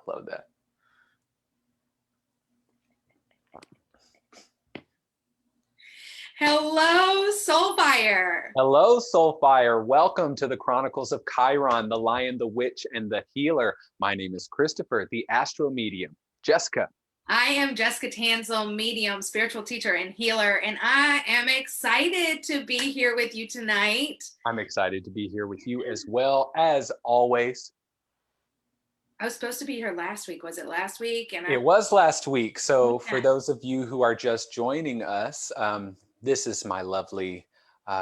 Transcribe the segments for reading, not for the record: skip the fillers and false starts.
Love that. Hello, Soulfire. Hello, Soulfire. Welcome to the Chronicles of Chiron, the Lion, the Witch, and the Healer. My name is Chrystopher, the Astro Medium. Jessica. I am Jessica Tanselle, medium, spiritual teacher, and healer, and I am excited to be here with you tonight. I'm excited to be here with you as well, as always. I was supposed to be here last week. Was it last week? It was last week. So for those of you who are just joining us, this is my lovely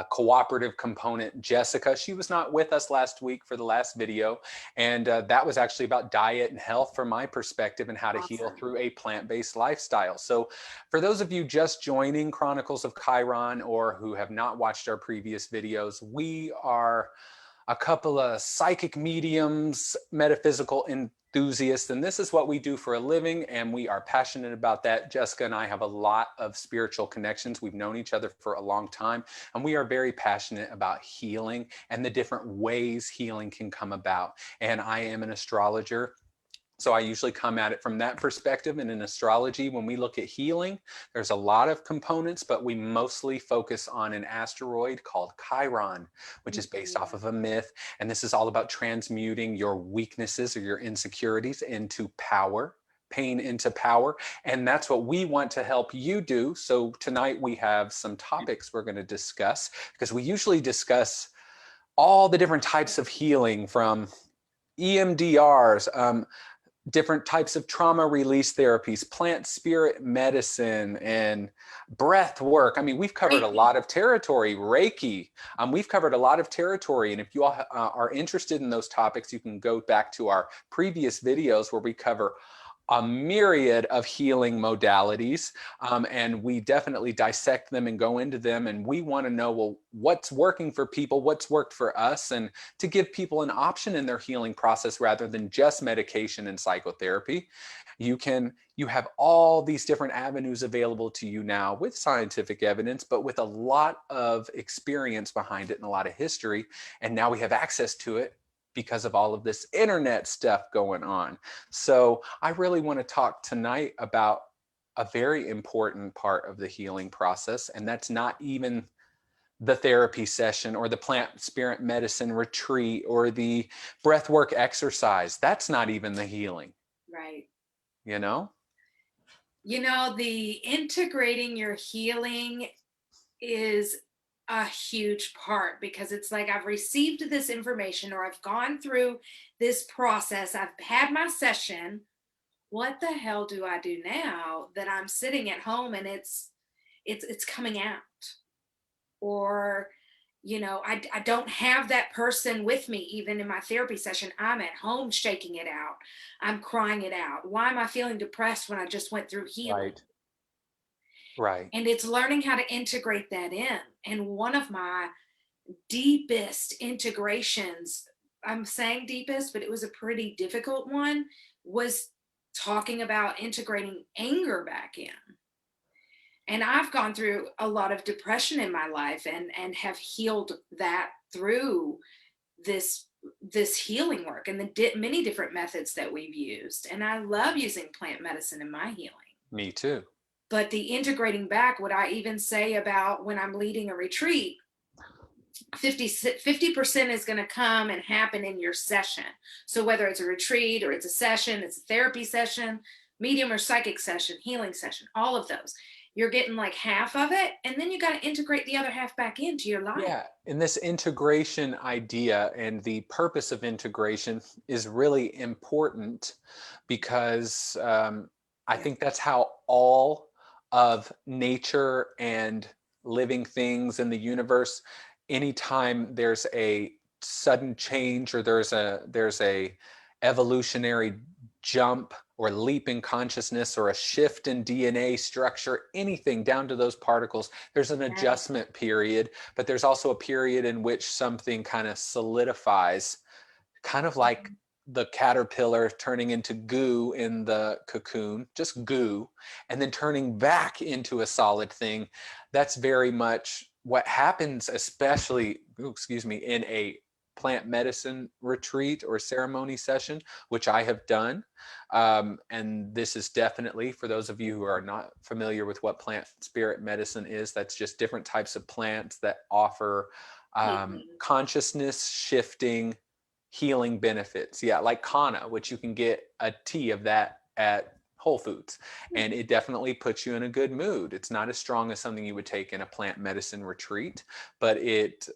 cooperative component, Jessica. She was not with us last week for the last video. And that was actually about diet and health from my perspective and how to heal through a plant-based lifestyle. So for those of you just joining Chronicles of Chiron or who have not watched our previous videos, we are a couple of psychic mediums, metaphysical enthusiasts, and this is what we do for a living, and we are passionate about that. Jessica and I have a lot of spiritual connections. We've known each other for a long time, and we are very passionate about healing and the different ways healing can come about. And I am an astrologer, so I usually come at it from that perspective. And in astrology, when we look at healing, there's a lot of components, but we mostly focus on an asteroid called Chiron, which is based off of a myth. And this is all about transmuting your weaknesses or your insecurities into power, pain into power. And that's what we want to help you do. So tonight we have some topics we're going to discuss, because we usually discuss all the different types of healing, from EMDRs, different types of trauma release therapies, plant spirit medicine, and breath work. I mean, we've covered a lot of territory. Reiki. We've covered a lot of territory. And if you all are interested in those topics, you can go back to our previous videos where we cover a myriad of healing modalities, and we definitely dissect them and go into them. And we want to know, well, what's working for people, what's worked for us, and to give people an option in their healing process rather than just medication and psychotherapy. You have all these different avenues available to you now with scientific evidence, but with a lot of experience behind it and a lot of history. And now we have access to it because of all of this internet stuff going on. So I really want to talk tonight about a very important part of the healing process, and that's not even the therapy session or the plant spirit medicine retreat or the breathwork exercise. That's not even the healing. Right. You know, the integrating your healing is a huge part, because it's like, I've received this information, or I've gone through this process, I've had my session. What the hell do I do now that I'm sitting at home and it's coming out? Or I don't have that person with me even in my therapy session. I'm at home shaking it out, I'm crying it out. Why am I feeling depressed when I just went through healing? Right. And it's learning how to integrate that in. And one of my deepest integrations, I'm saying deepest, but it was a pretty difficult one, was talking about integrating anger back in. And I've gone through a lot of depression in my life and have healed that through this healing work and the many different methods that we've used. And I love using plant medicine in my healing. Me too. But the integrating back, what I even say about when I'm leading a retreat, 50% is going to come and happen in your session. So whether it's a retreat or it's a session, it's a therapy session, medium or psychic session, healing session, all of those, you're getting like half of it. And then you got to integrate the other half back into your life. Yeah. And this integration idea and the purpose of integration is really important, because I think that's how all of nature and living things in the universe, anytime there's a sudden change or there's a evolutionary jump or leap in consciousness or a shift in DNA structure, anything down to those particles, there's an adjustment period, but there's also a period in which something kind of solidifies, kind of like the caterpillar turning into goo in the cocoon, just goo, and then turning back into a solid thing. That's very much what happens, especially, in a plant medicine retreat or ceremony session, which I have done. And this is definitely, for those of you who are not familiar with what plant spirit medicine is, that's just different types of plants that offer Healing. consciousness shifting healing benefits. Yeah, like Kana, which you can get a tea of that at Whole Foods. And it definitely puts you in a good mood. It's not as strong as something you would take in a plant medicine retreat, but it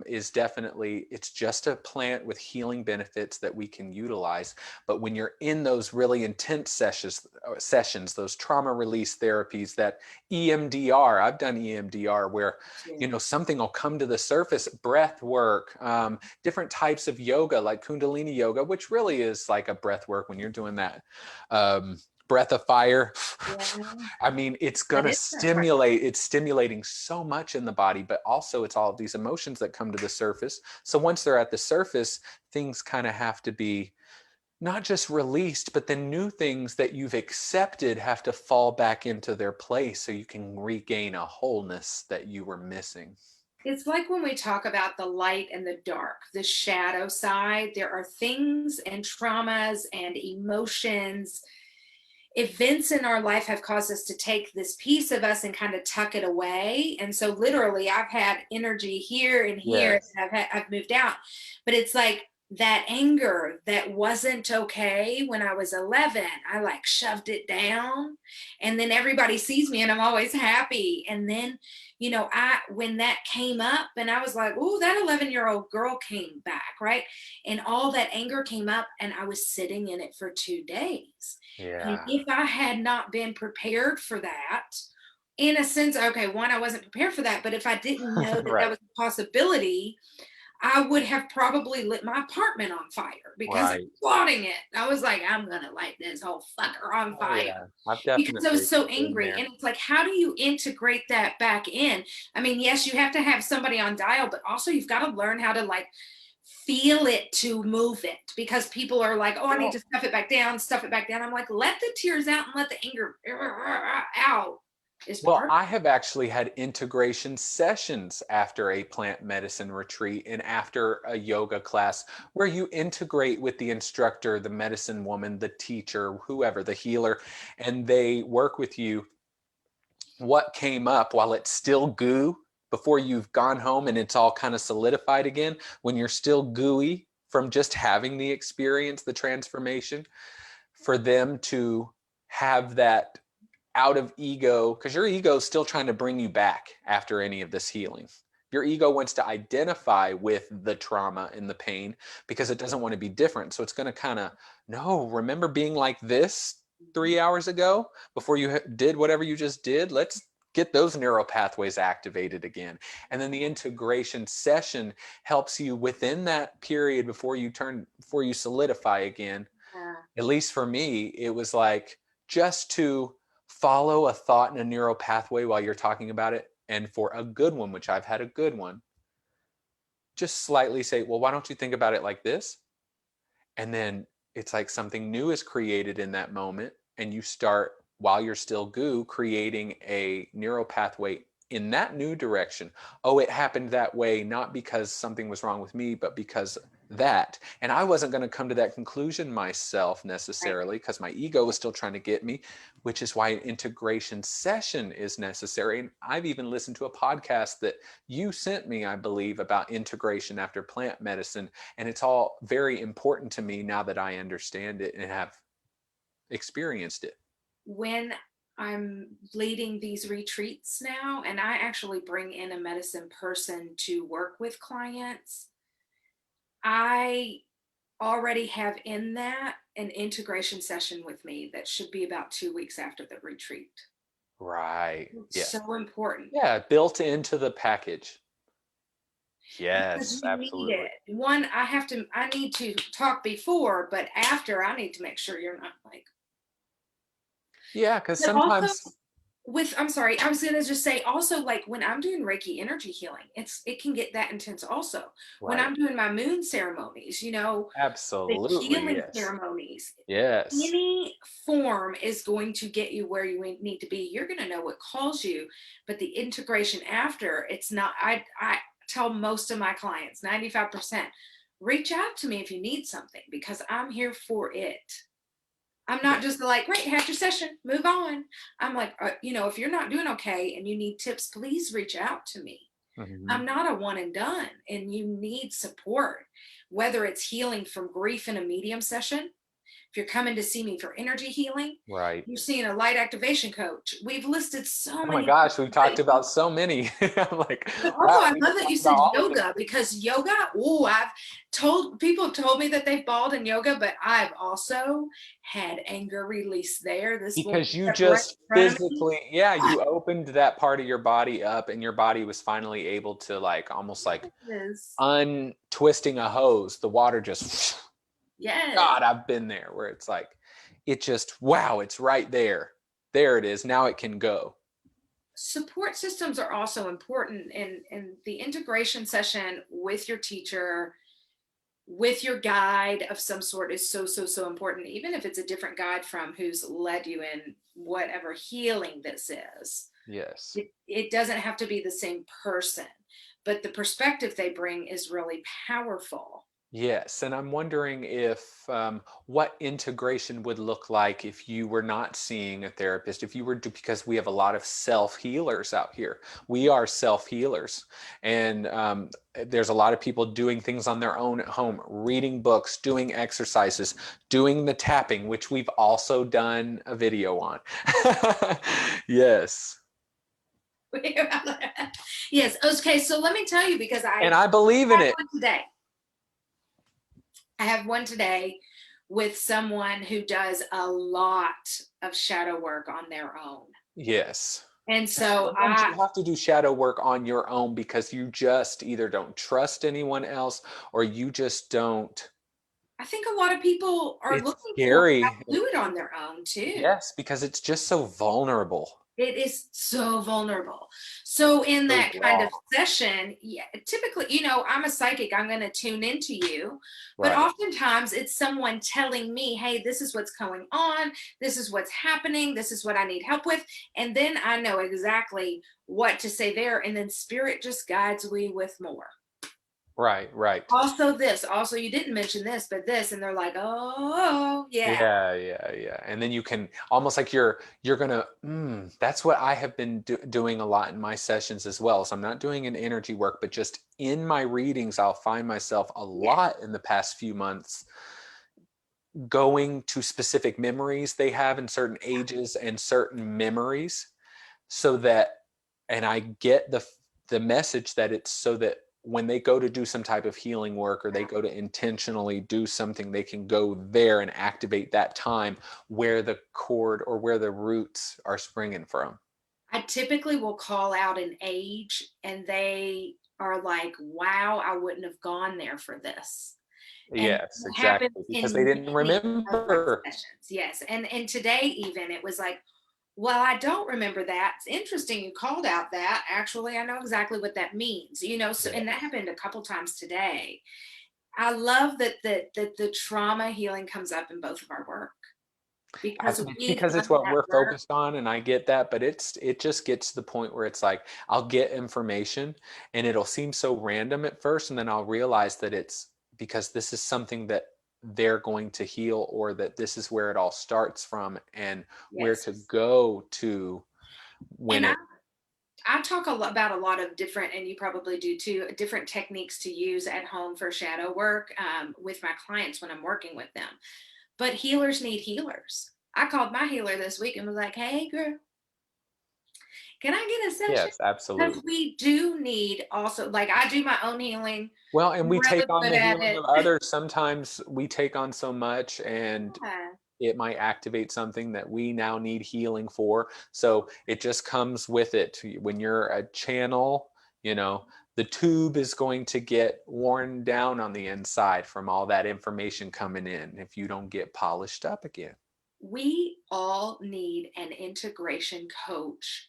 is definitely, it's just a plant with healing benefits that we can utilize. But when you're in those really intense sessions, those trauma release therapies, that EMDR, I've done EMDR where, you know, something will come to the surface, breath work, different types of yoga like Kundalini yoga, which really is like a breath work when you're doing that. Breath of fire. Yeah, I mean, it's that going to is right. stimulate, it's stimulating so much in the body, but also it's all of these emotions that come to the surface. So once they're at the surface, things kind of have to be not just released, but then new things that you've accepted have to fall back into their place so you can regain a wholeness that you were missing. It's like when we talk about the light and the dark, the shadow side, there are things and traumas and emotions, events in our life have caused us to take this piece of us and kind of tuck it away. And so literally I've had energy here and here, Yes. and I've moved out. But it's like that anger that wasn't okay when I was 11, I like shoved it down. And then everybody sees me and I'm always happy. And then, you know, when that came up and I was like, oh, that 11-year-old girl came back, right? And all that anger came up and I was sitting in it for 2 days. And Yeah. if I had not been prepared for that, in a sense, okay, one, I wasn't prepared for that, but if I didn't know that that Right. was a possibility, I would have probably lit my apartment on fire because I Right. was plotting it. I was like, I'm going to light this whole fucker on Oh fire yeah. I've because I definitely was so been angry. there. And it's like, how do you integrate that back in? I mean, yes, you have to have somebody on dial, but also you've got to learn how to like feel it to move it because people are like, oh, I need Well, to stuff it back down, stuff it back down. I'm like, let the tears out and let the anger out is Well, part. I have actually had integration sessions after a plant medicine retreat and after a yoga class where you integrate with the instructor, the medicine woman, the teacher, whoever, the healer, and they work with you. What came up while it's still goo before you've gone home and it's all kind of solidified again, when you're still gooey from just having the experience, the transformation, for them to have that out of ego, because your ego is still trying to bring you back after any of this healing. Your ego wants to identify with the trauma and the pain because it doesn't want to be different. So it's going to kind of, no, remember being like this 3 hours ago before you did whatever you just did? Let's get those neural pathways activated again. And then the integration session helps you within that period before you solidify again. Yeah. At least for me, it was like just to follow a thought in a neural pathway while you're talking about it. And for a good one, which I've had a good one, just slightly say, well, why don't you think about it like this? And then it's like something new is created in that moment. And you start, while you're still goo, creating a neural pathway in that new direction. Oh, it happened that way, not because something was wrong with me, but because that. And I wasn't going to come to that conclusion myself Right. necessarily because my ego was still trying to get me, which is why an integration session is necessary. And I've even listened to a podcast that you sent me, I believe, about integration after plant medicine. And it's all very important to me now that I understand it and have experienced it. When I'm leading these retreats now, and I actually bring in a medicine person to work with clients, I already have in that an integration session with me that should be about 2 weeks after the retreat. Right. It's Yeah. so important Yeah. Built into the package. because Yes, you need absolutely. it. One, I need to talk before, but after, I need to make sure you're not like, Yeah. Because but also sometimes, I'm sorry, I was going to just say also like when I'm doing Reiki energy healing, it can get that intense also. When right. I'm doing my moon ceremonies, you know, the Absolutely. healing Yes. ceremonies, Yes. any form is going to get you where you need to be. You're going to know what calls you, but the integration after, it's not. I tell most of my clients, 95%, reach out to me if you need something, because I'm here for it. I'm Yeah. not just like, great, had your session, move on. I'm like, if you're not doing okay and you need tips, please reach out to me. Mhm. I'm not a one and done, and you need support, whether it's healing from grief in a medium session. If you're coming to see me for energy healing, Right. you're seeing a light activation coach. We've listed so Oh my many gosh, we've things that talked about so many. I'm like, oh, wow, I we love didn't that talk you about said all of it. yoga, because yoga, I've told people have told me that they've bawled in yoga, but I've also had anger release there. This woman Because you stepped right just in front of me. physically, yeah, you opened that part of your body up and your body was finally able to like almost like Yes. untwisting a hose. The water just, Yes. God, I've been there where it's like, it just, wow, it's right there. There it is. Now it can go. Support systems are also important in the integration session with your teacher, with your guide of some sort is so important, even if it's a different guide from who's led you in whatever healing this is. Yes. It doesn't have to be the same person, but the perspective they bring is really powerful. Yes, and I'm wondering if what integration would look like if you were not seeing a therapist, if you were because we have a lot of self healers out here. We are self healers, and there's a lot of people doing things on their own at home, reading books, doing exercises, doing the tapping, which we've also done a video on. Yes, Yes. Okay. So let me tell you, because and I I believe in have it. one today. I have one today with someone who does a lot of shadow work on their own. Yes. And so Sometimes you have to do shadow work on your own because you just either don't trust anyone else or you just don't. I think a lot of people are It's looking for how scary. to do it on their own too. Yes, because it's just so vulnerable. It is so vulnerable. So in So that kind raw. of session, yeah, typically, I'm a psychic, I'm going to tune into you, but Right. oftentimes it's someone telling me, hey, this is what's going on, this is what's happening, this is what I need help with, and then I know exactly what to say there, and then spirit just guides me with more. Right, right. Also this, also you didn't mention this, but this, and they're like, oh yeah. Yeah, yeah, yeah. And then you can almost like you're gonna that's what I have been doing a lot in my sessions as well. So I'm not doing an energy work, but just in my readings, I'll find myself a Yes. lot in the past few months going to specific memories they have in certain ages and certain memories so that and I get the message that it's so that when they go to do some type of healing work or they go to intentionally do something, they can go there and activate that time where the cord or where the roots are springing from. I typically will call out an age and they are like, wow, I wouldn't have gone there for this. And Yes, it happens exactly, because they in didn't many of my remember. sessions. Yes. And today even it was like, well, I don't remember that. It's interesting you called out that. Actually, I know exactly what that means. So Yeah. and that happened a couple times today. I love that the trauma healing comes up in both of our work, because It's we've because done it's what that we're work. focused on, and I get that, but it just gets to the point where it's like I'll get information and it'll seem so random at first, and then I'll realize that it's because this is something that they're going to heal or that this is where it all starts from and where Yes. to go to when And it I talk about a lot of different, and you probably do too, different techniques to use at home for shadow work, with my clients when I'm working with them. But healers need healers. I called my healer this week and was like, hey, girl, can I get a session? yes, Because absolutely. we do need also, like, I do my own healing. Well, and I'm we really take on good the at healing it. of others. Sometimes we take on so much and Yeah. it might activate something that we now need healing for. So it just comes with it. When you're a channel, the tube is going to get worn down on the inside from all that information coming in if you don't get polished up again. We all need an integration coach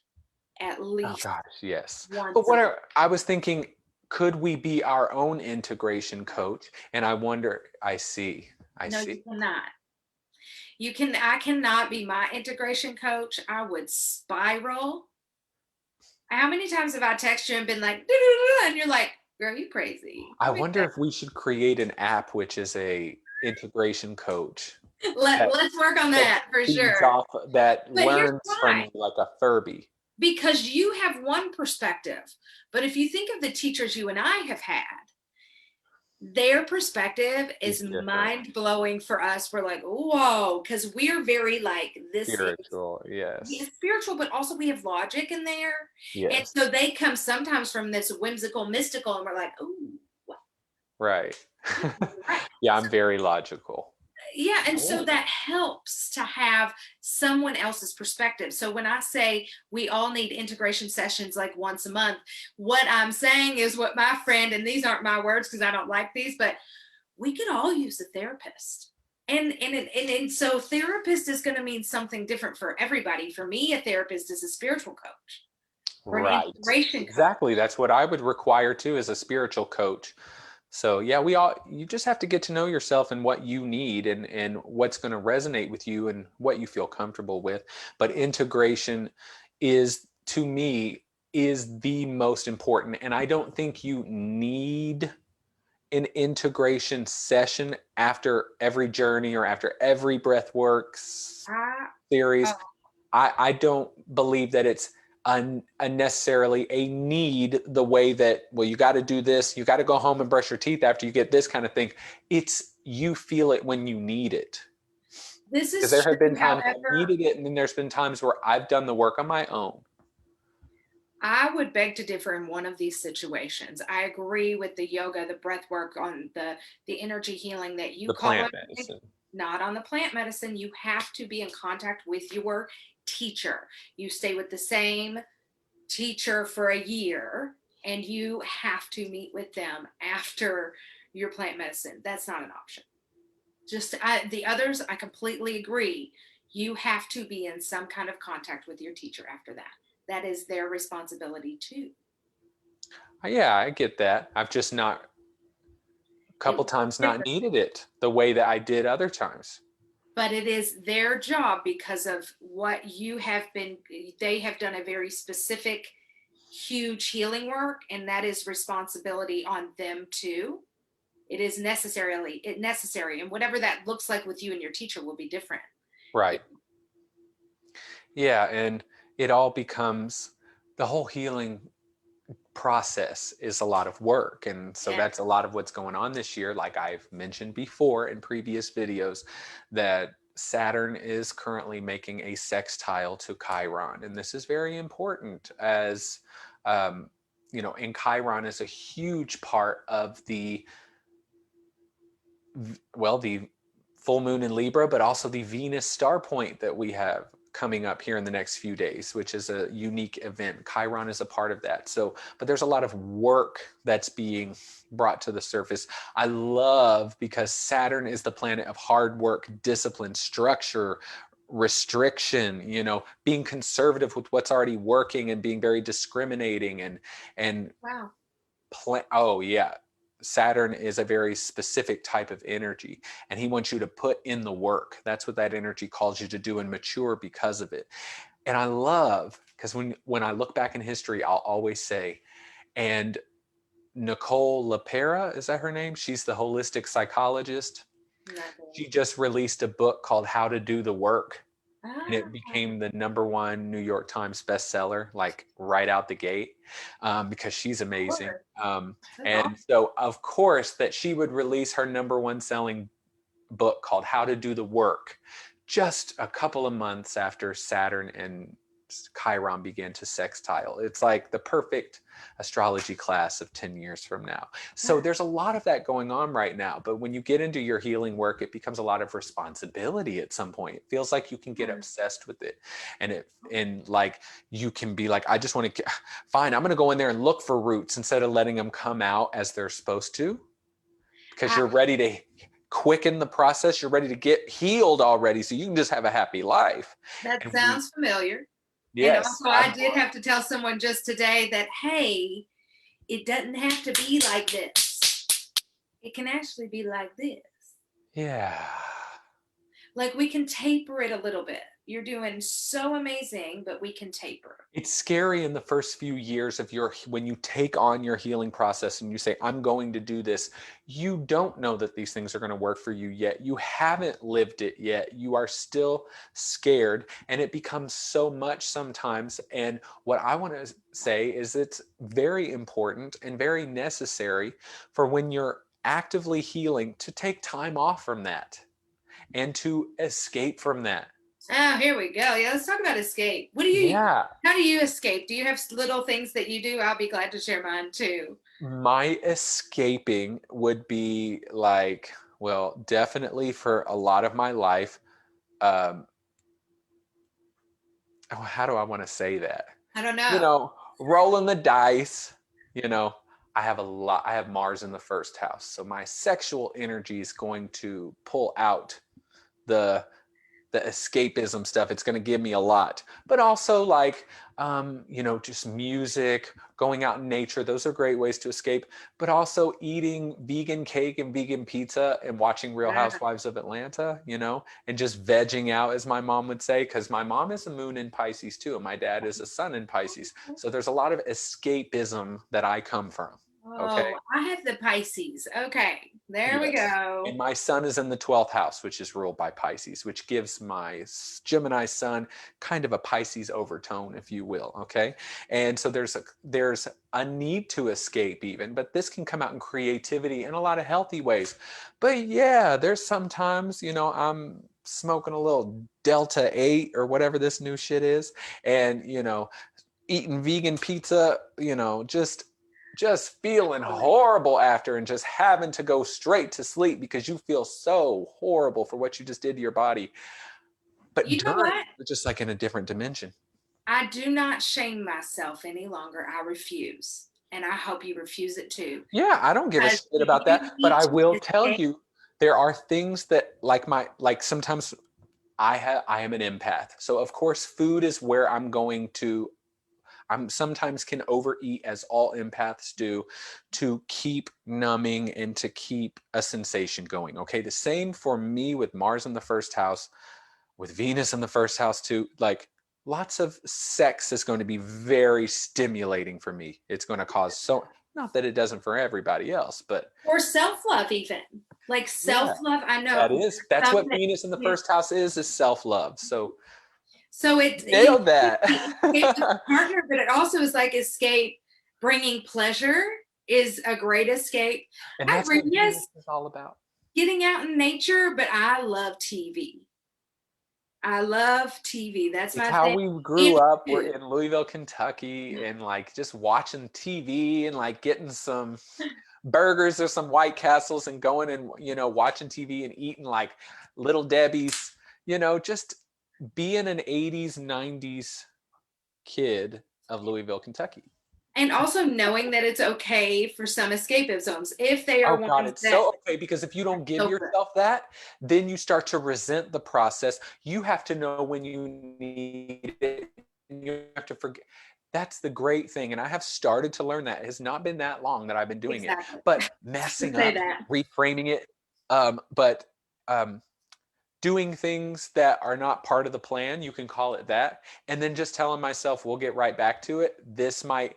at Oh least gosh, yes. But once a what week. I was thinking, could we be our own integration coach? And I wonder, I No, see. you cannot. I cannot be my integration coach. I would spiral. How many times have I texted you and been like, "Doo-doo-doo," and you're like, Girl, you crazy. I Let me wonder if we should create an app which is a integration coach that let's work on that that for feeds sure. off, that But here's learns from why. you like a Furby. Because you have one perspective. But if you think of the teachers you and I have had, their perspective Is is different. mind blowing for us. We're like, whoa, because we're very like, this is Spiritual, yeah, yes. spiritual, but also we have logic in there. And Yes. so they come sometimes from this whimsical, mystical, and we're like, oh, well, Right. yeah, you're right. Yeah, So I'm very logical. yeah, and so Oh, that helps to have someone else's perspective. So when I say we all need integration sessions like once a month, what I'm saying is what my friend, and these aren't my words because I don't like these, but we could all use a therapist. And so therapist is going to mean something different for everybody. For me, a therapist is a spiritual coach or an right. integration coach. Exactly. That's what I would require too as a spiritual coach. So yeah, you just have to get to know yourself and what you need and what's going to resonate with you and what you feel comfortable with. But integration is, to me, is the most important. And I don't think you need an integration session after every journey or after every breathworks I, series. oh, I don't believe that it's unnecessarily a need, the way that, well, you got to do this, you got to go home and brush your teeth after you get this kind of thing. It's, you feel it when you need it. this Because is there have been true. times I However, needed it, and then there's been times where I've done the work on my own. I would beg to differ in one of these situations. I agree with the yoga, the breath work on the energy healing that you The call plant it, medicine. not on the plant medicine. You have to be in contact with your teacher. You stay with the same teacher for a year and you have to meet with them after your plant medicine. That's not an option. The others, I completely agree. You have to be in some kind of contact with your teacher after that. That is their responsibility too. Yeah, I get that. I've just not, a It couple looks times, not different, needed it the way that I did other times. but it is their job because of what you have been. They have done a very specific, huge healing work, and that is responsibility on them too. It is necessary, and whatever that looks like with you and your teacher will be different. Right. Yeah, and it all becomes, the whole healing process is a lot of work. And so Yeah. that's a lot of what's going on this year. Like I've mentioned before in previous videos, that Saturn is currently making a sextile to Chiron. And this is very important as, um, and Chiron is a huge part of the full moon in Libra, but also the Venus star point that we have coming up here in the next few days, which is a unique event. Chiron is a part of that. So, but there's a lot of work that's being brought to the surface. I love, because Saturn is the planet of hard work, discipline, structure, restriction, being conservative with what's already working and being very discriminating and Wow. oh yeah, Saturn is a very specific type of energy, and he wants you to put in the work. That's what that energy calls you to do, and mature because of it. And I love, because when I look back in history, I'll always say, and Nicole LaPera, is that her name? She's the holistic psychologist. Nothing. She just released a book called How to Do the Work, and it Ah, became the #1 New York Times bestseller, like right out the gate, because she's amazing. Lord, that's And awesome. so, of course, that she would release her #1 selling book called How to Do the Work just a couple of months after Saturn and Chiron began to sextile. It's like the perfect astrology class of 10 years from now. So there's a lot of that going on right now. But when you get into your healing work, it becomes a lot of responsibility at some point. It feels like you can get obsessed with it. And like you can be like, I just want to, fine, I'm going to go in there and look for roots instead of letting them come out as they're supposed to, because I, you're ready to quicken the process. You're ready to get healed already, so you can just have a happy life. that And sounds familiar. And yes, also, I did have to tell someone just today that, hey, it doesn't have to be like this. It can actually be like this. yeah, Like we can taper it a little bit. You're doing so amazing, but we can taper. It's scary in the first few years of your, when you take on your healing process and you say, I'm going to do this. You don't know that these things are going to work for you yet. You haven't lived it yet. You are still scared, and it becomes so much sometimes. And what I want to say is it's very important and very necessary for when you're actively healing to take time off from that and to escape from that. Oh, here we go. Yeah, let's talk about escape. What do you, Yeah. how do you escape? Do you have little things that you do? I'll be glad to share mine too. My escaping would be like, well, definitely for a lot of my life. Um, oh, how do I want to say that? I don't You know. know, rolling the dice, you know, I have Mars in the first house. So my sexual energy is going to pull out the the escapism stuff. It's going to give me a lot, but also like just music, going out in nature, those are great ways to escape. But also eating vegan cake and vegan pizza and watching Real Yeah. Housewives of Atlanta, and just vegging out, as my mom would say, because my mom is a moon in Pisces too, and my dad is a sun in Pisces. So there's a lot of escapism that I come from. Okay. Oh, I have the Pisces. Okay, there we Yes. And go. my sun is in the 12th house, which is ruled by Pisces, which gives my Gemini sun kind of a Pisces overtone, if you will. Okay. And so there's a need to escape even, but this can come out in creativity in a lot of healthy ways. But yeah, there's sometimes, I'm smoking a little Delta 8 or whatever this new shit is, and eating vegan pizza, just feeling horrible after and just having to go straight to sleep because you feel so horrible for what you just did to your body. But You know during, what? it's just like in a different dimension. I do not shame myself any longer. I refuse. And I hope you refuse it too. Yeah, I don't give a Because shit about you that, but need I to will tell escape. you there are things that like sometimes I am an empath. So of course food is where I'm sometimes can overeat, as all empaths do, to keep numbing and to keep a sensation going. Okay. The same for me with Mars in the first house, with Venus in the first house too. Like lots of sex is going to be very stimulating for me. It's going to cause so, not that it doesn't for everybody else, but Or self-love even. Like yeah, self-love. I know that's some what that Venus in the first house is self-love. So so it's nailed that. escape with a partner, but it also is like escape bringing pleasure is a great escape. And I that's agree. what Yes, Venus is all about. getting out in nature, but I love TV. I love TV. That's It's my how thing. we grew And up. We're food. in Louisville, Kentucky, and like just watching TV and like getting some burgers or some White Castles and going and watching TV and eating like Little Debbie's, just being an 80s, 90s kid of Louisville, Kentucky. And also knowing that it's okay for some escapisms if they are Oh God, ones it's that so okay because if you don't give go for it. yourself that, then you start to resent the process. You have to know when you need it. And you have to forget. That's the great thing. And I have started to learn that. It has not been that long that I've been doing it, Exactly. but To messing say up, that. reframing it, but doing things that are not part of the plan, you can call it that. And then just telling myself, we'll get right back to it. This might,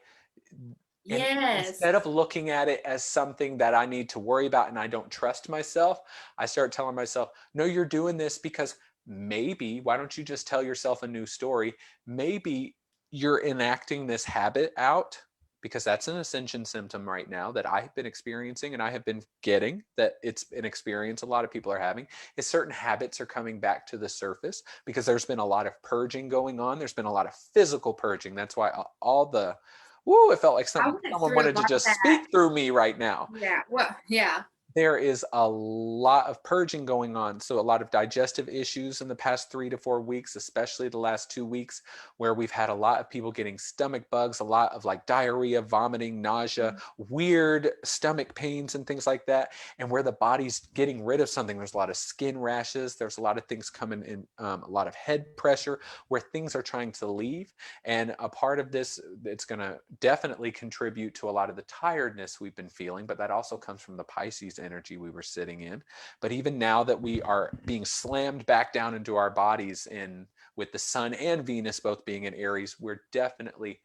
and Yes. instead of looking at it as something that I need to worry about and I don't trust myself, I start telling myself, no, you're doing this because maybe, why don't you just tell yourself a new story? Maybe you're enacting this habit out because that's an ascension symptom right now that I have been experiencing and I have been getting that it's an experience a lot of people are having is certain habits are coming back to the surface because there's been a lot of purging going on. There's been a lot of physical purging. That's why all the woo, it felt like I went someone through a wanted to lot of just that. speak through me right now. Yeah. Well, yeah. There is a lot of purging going on. So, a lot of digestive issues in the past 3 to 4 weeks, especially the last 2 weeks, where we've had a lot of people getting stomach bugs, a lot of like diarrhea, vomiting, nausea, weird stomach pains, and things like that. And where the body's getting rid of something, there's a lot of skin rashes, there's a lot of things coming in, a lot of head pressure, where things are trying to leave. And a part of this, it's going to definitely contribute to a lot of the tiredness we've been feeling, but that also comes from the Pisces energy we were sitting in. But even now that we are being slammed back down into our bodies, in with the sun and Venus both being in Aries, we're definitely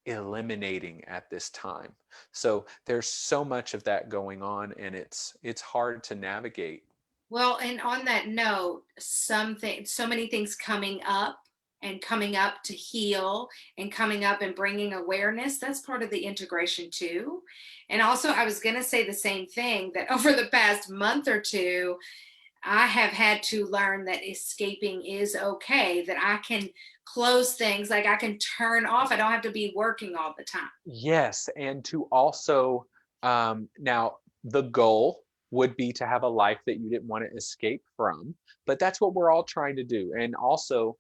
eliminating at this time. So there's so much of that going on, and it's hard to navigate. Well, and on that note, so many things coming up and coming up to heal and coming up and bringing awareness. That's part of the integration too. And also, I was going to say the same thing that over the past month or two, I have had to learn that escaping is okay, that I can close things, like I can turn off. I don't have to be working all the time. Yes, and to also, now the goal would be to have a life that you didn't want to escape from, but that's what we're all trying to do. And also,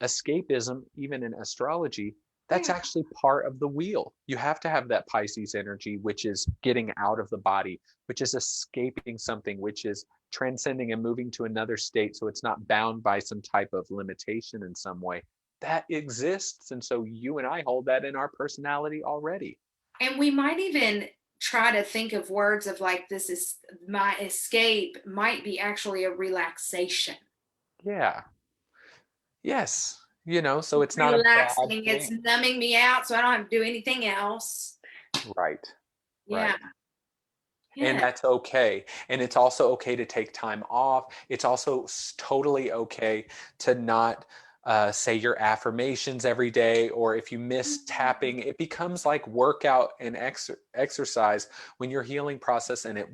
escapism, even in astrology, that's Yeah. actually part of the wheel. You have to have that Pisces energy, which is getting out of the body, which is escaping something, which is transcending and moving to another state so it's not bound by some type of limitation in some way. That exists. And so you and I hold that in our personality already. And we might even try to think of words of like, this is my escape, might be actually a relaxation. Yeah. Yes. So it's not a bad Relaxing, it's thing. numbing me out so I don't have to do anything else. Right. Yeah. Right. And Yeah. that's okay. And it's also okay to take time off. It's also totally okay to not say your affirmations every day, or if you miss tapping, it becomes like workout and exercise when your healing process, and it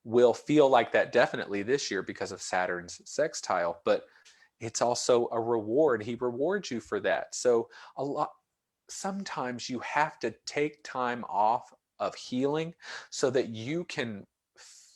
will feel like that definitely this year because of Saturn's sextile, but it's also a reward. He rewards you for that. So a lot sometimes you have to take time off of healing so that you can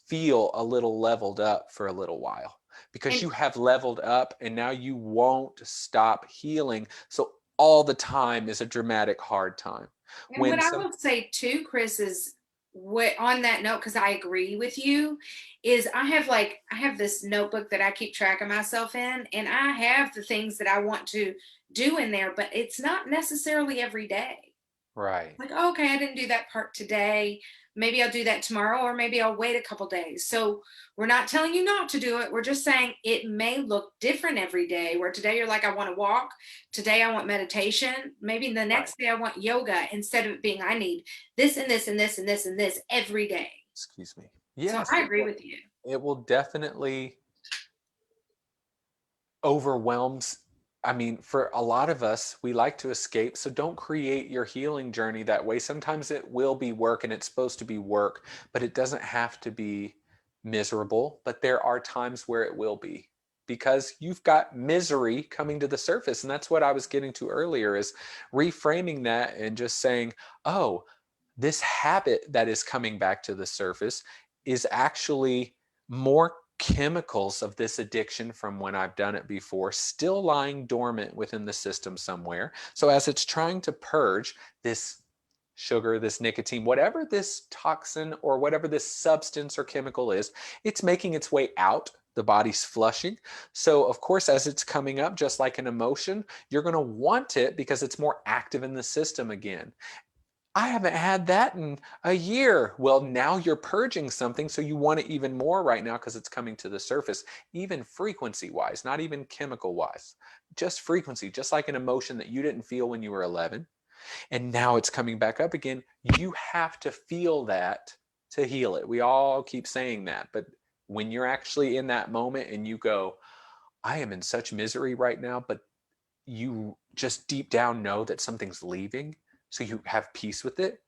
feel a little leveled up for a little while, because And you have leveled up and now you won't stop healing. So all the time is a dramatic hard time. and what When I some will say too, Chris, is what on that note, because I agree with you, is I have this notebook that I keep track of myself in, and I have the things that I want to do in there, but it's not necessarily every day. Right, Like, "Oh, okay, I didn't do that part today. Maybe I'll do that tomorrow, or maybe I'll wait a couple days." So we're not telling you not to do it. We're just saying it may look different every day. Where today you're like, I want to walk. Today I want meditation. Maybe the right, next day I want yoga, instead of it being I need this and this and this and this and this every day. excuse me. So Yes, I agree with you. it will definitely overwhelms. I mean, for a lot of us, we like to escape. So don't create your healing journey that way. Sometimes it will be work, and it's supposed to be work, but it doesn't have to be miserable. But there are times where it will be, because you've got misery coming to the surface. And that's what I was getting to earlier, is reframing that and just saying, oh, this habit that is coming back to the surface is actually more chemicals of this addiction from when I've done it before, still lying dormant within the system somewhere. So as it's trying to purge this sugar, this nicotine, whatever this toxin or whatever this substance or chemical is, it's making its way out. The body's flushing. So, of course, as it's coming up, just like an emotion, you're going to want it because it's more active in the system again. I haven't had that in a year. Well, now you're purging something, so you want it even more right now because it's coming to the surface, even frequency wise, not even chemical wise, just frequency, just like an emotion that you didn't feel when you were 11. And now it's coming back up again. You have to feel that to heal it. We all keep saying that. But when you're actually in that moment and you go, I am in such misery right now, but you just deep down know that something's leaving, so you have peace with it.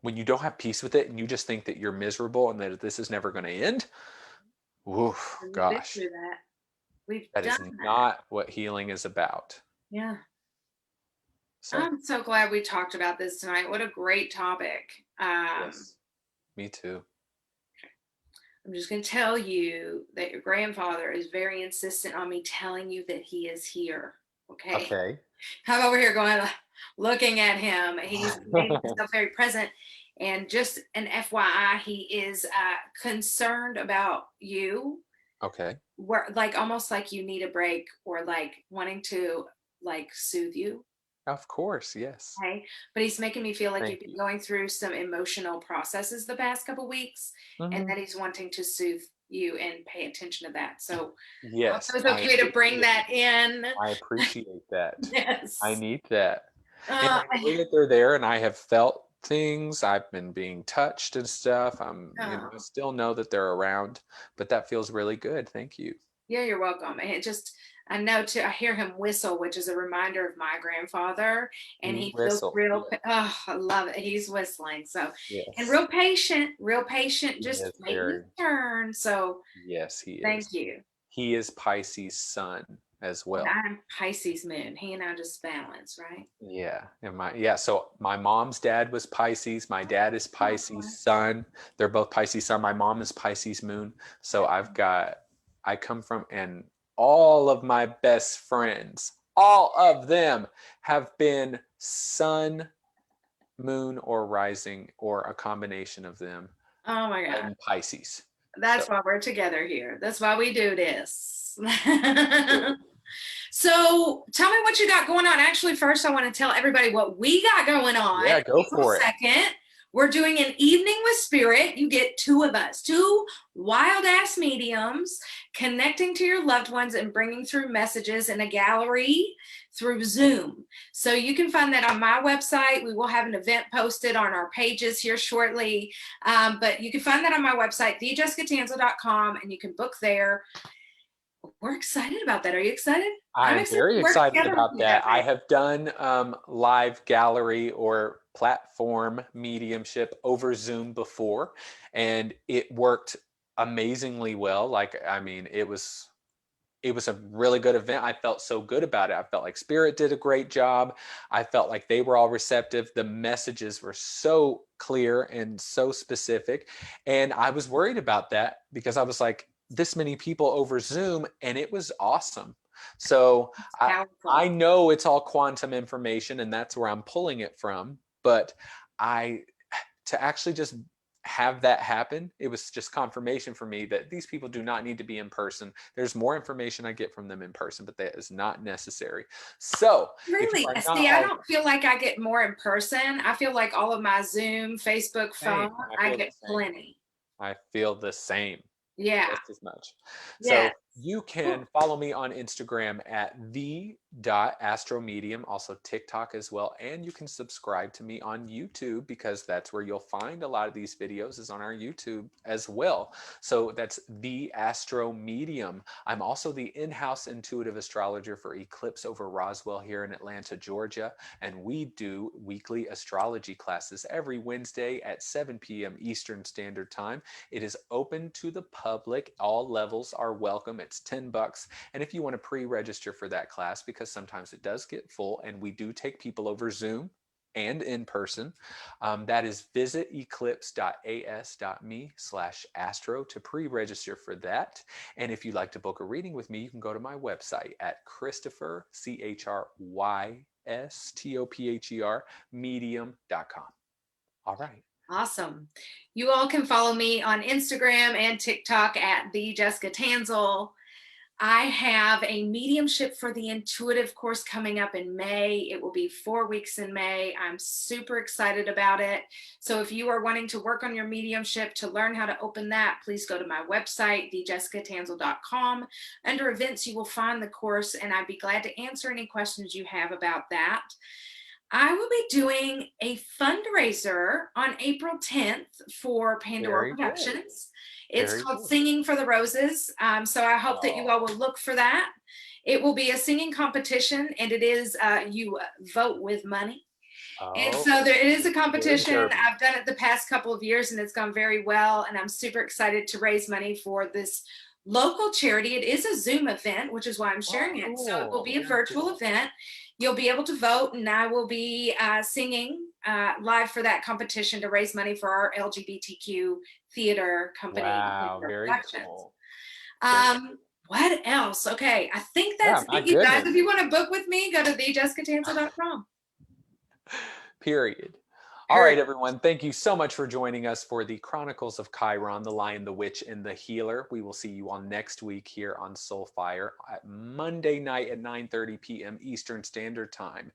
When you don't have peace with it and you just think that you're miserable and that this is never going to end, oof, And we've been gosh, through that. We've that is done that. not what healing is about. Yeah. So, I'm so glad we talked about this tonight. What a great topic. yes, me too. I'm just going to tell you that your grandfather is very insistent on me telling you that he is here. Okay. Okay. I'm over here going, looking at him. He's made himself very present. And just an FYI, he is concerned about you, Okay. where like almost like you need a break, or like wanting to like soothe you. Of course, yes. Okay. But he's making me feel like Thank you've been you. going through some emotional processes the past couple weeks, and Hmm. that he's wanting to soothe you and pay attention to that. So I hope Yes, it was I okay to bring appreciate that in. I appreciate that. I Yes. need that. And I know that they're there and I have felt things. I've been being touched and stuff. I Oh, still know that they're around, but that feels really good. Thank you. yeah, you're welcome. And it just, I know too, I hear him whistle, which is a reminder of my grandfather, and He he feels whistle. real, Yeah. oh, I love it. He's whistling. So, and Yes. real patient, He just is waiting his very, turn. So, yes, he is. thank you. He is Pisces sun as And well. I'm Pisces moon. He and I just balance, right? Yeah. So my mom's dad was Pisces. My dad is Pisces Oh, sun. They're both Pisces sun. My mom is Pisces moon. So I come from, and all of my best friends, all of them have been sun, moon, or rising, or a combination of them, oh my God. and Pisces. So That's why we're together here. That's why we do this. good. So tell me what you got going on. Actually, first, I want to tell everybody what we got going on. Yeah, go April for it. 2nd, we're doing an evening with spirit. You get two of us, two wild ass mediums connecting to your loved ones and bringing through messages in a gallery through Zoom. So you can find that on my website. We will have an event posted on our pages here shortly. But you can find that on my website, thejessicatanselle.com, and you can book there. We're excited about that. Are you excited? I'm I'm excited very to work excited together with about you that. that I way. have done live gallery or platform mediumship over Zoom before, and it worked amazingly well. It was a really good event. I felt so good about it. I felt like Spirit did a great job. I felt like they were all receptive. The messages were so clear and so specific. And I was worried about that because I was like, this many people over Zoom, and it was awesome. So It's I powerful. know it's all quantum information, and that's where I'm pulling it from. But I to actually just have that happen, it was just confirmation for me that these people do not need to be in person. There's more information I get from them in person, but that is not necessary. So if you Really? are not See, I all don't feel like I get more in person. I feel like all of my Zoom, Facebook, phone, same, I I feel the get same. plenty. I feel the same. Yeah. Just as much. Yes. So you Cool. can follow me on Instagram at the.astromedium, also TikTok as well. And you can subscribe to me on YouTube because that's where you'll find a lot of these videos is on our YouTube as well. So that's the Astro Medium. I'm also the in-house intuitive astrologer for Eclipse over Roswell here in Atlanta, Georgia. And we do weekly astrology classes every Wednesday at 7 p.m. Eastern Standard Time. It is open to the public. All levels are welcome. It's $10. And if you want to pre-register for that class, because sometimes it does get full and we do take people over Zoom and in person, that is visit eclipse.as.me/astro to pre-register for that. And if you'd like to book a reading with me, you can go to my website at Chrystopher, Chrystopher, medium.com. All right. Awesome. You all can follow me on Instagram and TikTok at the Jessica Tanselle. I have a mediumship for the intuitive course coming up in May. It will be 4 weeks in May. I'm super excited about it. So if you are wanting to work on your mediumship to learn how to open that, please go to my website, thejessicatanselle.com. Under events, you will find the course, and I'd be glad to answer any questions you have about that. I will be doing a fundraiser on April 10th for Pandora Very good. Productions. It's Very called good. Singing for the Roses. So I hope that you all Oh, will look for that. It will be a singing competition, and it is you vote with money. And oh, so it is a very competition. derpy. I've done it the past couple of years, and it's gone very well. And I'm super excited to raise money for this local charity. It is a Zoom event, which is why I'm Oh, sharing it. So it will cool. be a Very virtual cool. event. You'll be able to vote, and I will be singing live for that competition to raise money for our LGBTQ theater company, Wow, Chrystopher very Productions. cool. Very Um, what else? Okay, I think yeah, that's my it, you guys. goodness. If you want to book with me, go to thejessicatanselle.com. Period. All Period. right, everyone. Thank you so much for joining us for the Chronicles of Chiron, the Lion, the Witch, and the Healer. We will see you all next week here on Soulfire at Monday night at 9:30 p.m. Eastern Standard Time.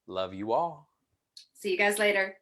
Love you all. See you guys later.